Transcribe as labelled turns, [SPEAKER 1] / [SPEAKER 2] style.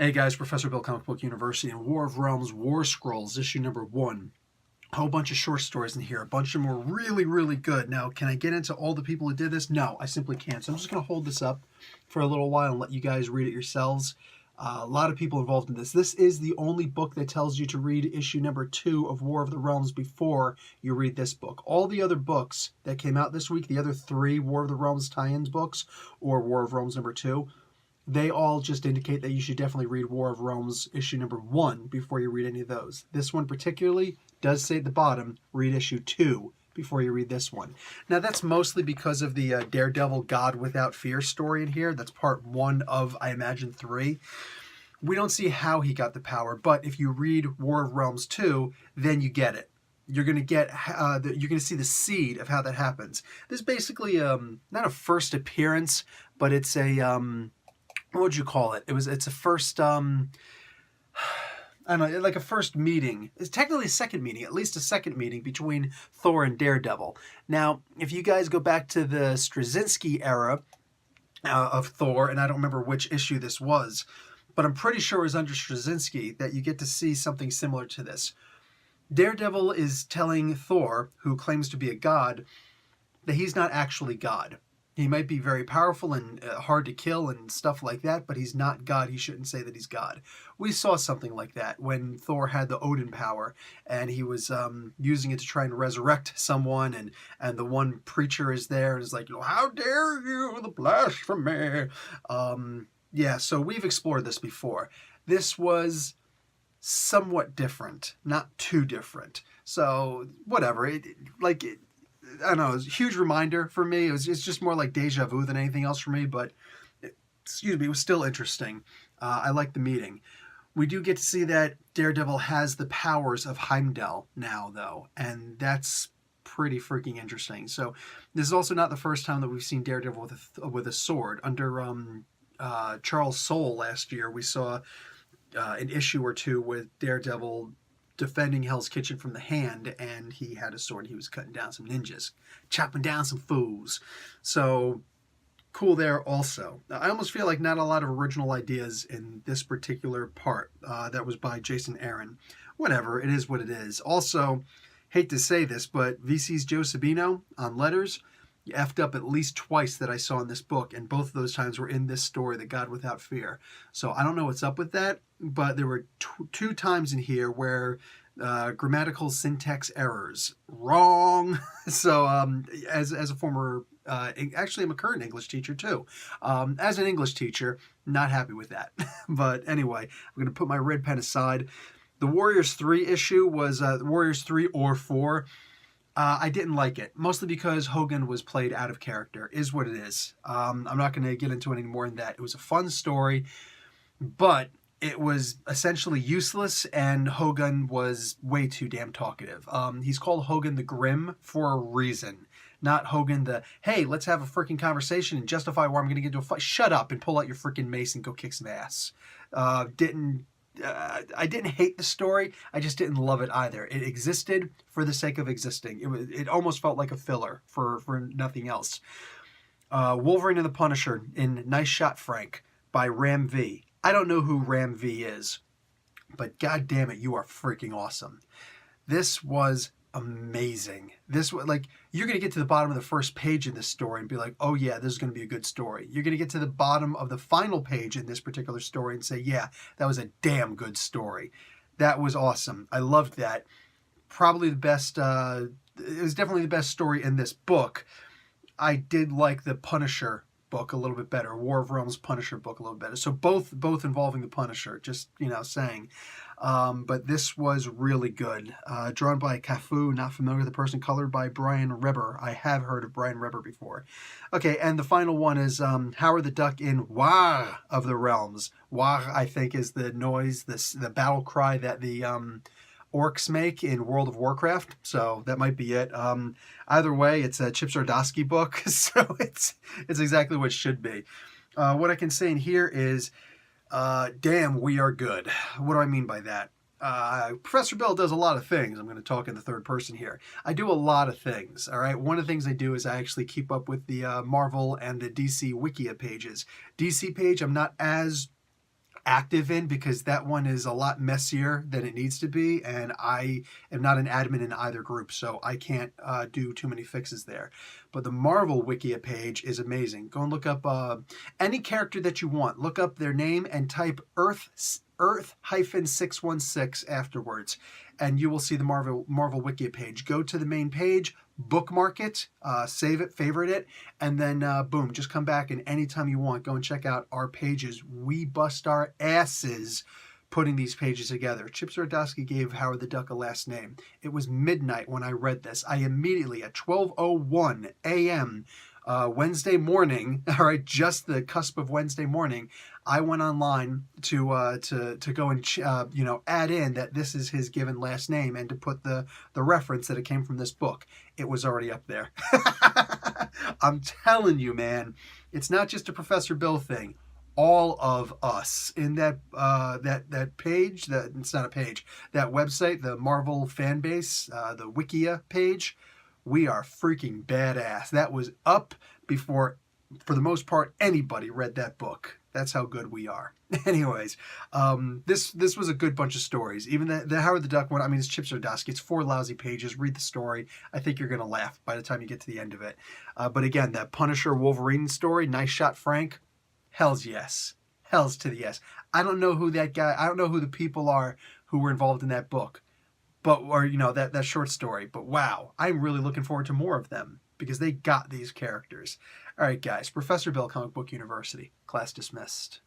[SPEAKER 1] Hey guys, Professor Bill, Comic Book University, and War of Realms, War Scrolls, issue number 1. A whole bunch of short stories in here. A bunch of them were really, really good. Now, can I get into all the people who did this? No, I simply can't. So I'm just going to hold this up for a little while and let you guys read it yourselves. A lot of people involved in this. This is the only book that tells you to read issue number 2 of War of the Realms before you read this book. All the other books that came out this week, the other 3 War of the Realms tie-ins books, or War of Realms number 2, they all just indicate that you should definitely read War of Realms issue number 1 before you read any of those. This one particularly does say at the bottom, read issue 2 before you read this one. Now that's mostly because of the Daredevil God Without Fear story in here. That's part 1 of, I imagine, 3. We don't see how he got the power, but if you read War of Realms 2, then you get it. You're going to get, you're going to see the seed of how that happens. This is basically not a first appearance, but it's a... what would you call it? It's a first, I don't know, like a first meeting. It's technically a second meeting, at least a second meeting between Thor and Daredevil. Now, if you guys go back to the Straczynski era of Thor, and I don't remember which issue this was, but I'm pretty sure it was under Straczynski that you get to see something similar to this. Daredevil is telling Thor, who claims to be a god, that he's not actually God. He might be very powerful and hard to kill and stuff like that, but he's not God. He shouldn't say that he's God. We saw something like that when Thor had the Odin power, and he was using it to try and resurrect someone, and the one preacher is there and is like, how dare you, the blasphemy. Yeah, so we've explored this before. This was somewhat different, not too different. So, whatever. I don't know, it was a huge reminder for me. It's just more like deja vu than anything else for me, but, it was still interesting. I like the meeting. We do get to see that Daredevil has the powers of Heimdall now, though, and that's pretty freaking interesting. So this is also not the first time that we've seen Daredevil with a sword. Under Charles Soule last year, we saw an issue or two with Daredevil defending Hell's Kitchen from the Hand, and he had a sword. He was cutting down some ninjas, chopping down some fools. So cool there also. I almost feel like not a lot of original ideas in this particular part. That was by Jason Aaron. Whatever, it is what it is. Also, hate to say this, but VC's Joe Sabino on letters effed up at least twice that I saw in this book, and both of those times were in this story, The God Without Fear. So I don't know what's up with that, but there were two times in here where grammatical syntax errors. Wrong. So as a former, actually I'm a current English teacher too. As an English teacher, not happy with that. But anyway, I'm going to put my red pen aside. The Warriors 3 issue was Warriors 3 or 4. I didn't like it, mostly because Hogan was played out of character, is what it is. I'm not going to get into any more than that. It was a fun story, but it was essentially useless, and Hogan was way too damn talkative. He's called Hogan the Grim for a reason, not Hogan the, hey, let's have a freaking conversation and justify why I'm going to get into a fight. Shut up and pull out your freaking mace and go kick some ass. I didn't hate the story. I just didn't love it either. It existed for the sake of existing. It almost felt like a filler for nothing else. Wolverine and the Punisher in Nice Shot Frank by Ram V. I don't know who Ram V is, but god damn it, you are freaking awesome. This was amazing. This was like, you're going to get to the bottom of the first page in this story and be like, oh yeah, this is going to be a good story. You're going to get to the bottom of the final page in this particular story and say, yeah, that was a damn good story. That was awesome. I loved that. Probably the best, it was definitely the best story in this book. I did like the Punisher book a little bit better. War of Realms Punisher book a little better. So both involving the Punisher, just, saying. But this was really good. Drawn by Cafu, not familiar with the person, colored by Brian Reber. I have heard of Brian Reber before. Okay, and the final one is Howard the Duck in War of the Realms. War, I think, is the noise, the battle cry that the orcs make in World of Warcraft, so that might be it. Either way, it's a Chip Zdarsky book, so it's exactly what it should be. What I can say in here is, damn, we are good. What do I mean by that? Professor Bill does a lot of things. I'm going to talk in the third person here. I do a lot of things, all right? One of the things I do is I actually keep up with the Marvel and the DC Wikia pages. DC page, I'm not as active in, because that one is a lot messier than it needs to be, and I am not an admin in either group, so I can't do too many fixes there. But the Marvel Wikia page is amazing. Go and look up any character that you want. Look up their name and type Earth-616 afterwards, and you will see the Marvel Wikia page. Go to the main page, bookmark it, save it, favorite it, and then boom, just come back, and anytime you want, go and check out our pages. We bust our asses putting these pages together. Chip Zdarsky gave Howard the Duck a last name. It was midnight when I read this. I immediately, at 12:01 a.m., Wednesday morning, all right, just the cusp of Wednesday morning, I went online to go and add in that this is his given last name, and to put the reference that it came from this book. It was already up there. I'm telling you, man, it's not just a Professor Bill thing. All of us in that page, it's not a page, that website, the Marvel fan base, the Wikia page, we are freaking badass. That was up before, for the most part, anybody read that book. That's how good we are. Anyways, this was a good bunch of stories. Even the Howard the Duck one, I mean, it's Chip Zdarsky. It's 4 lousy pages. Read the story. I think you're going to laugh by the time you get to the end of it. But again, that Punisher Wolverine story, Nice Shot Frank, hell's yes. Hell's to the yes. I don't know who that guy, I don't know who the people are who were involved in that book. That short story. But wow, I'm really looking forward to more of them, because they got these characters. All right, guys. Professor Bill, Comic Book University. Class dismissed.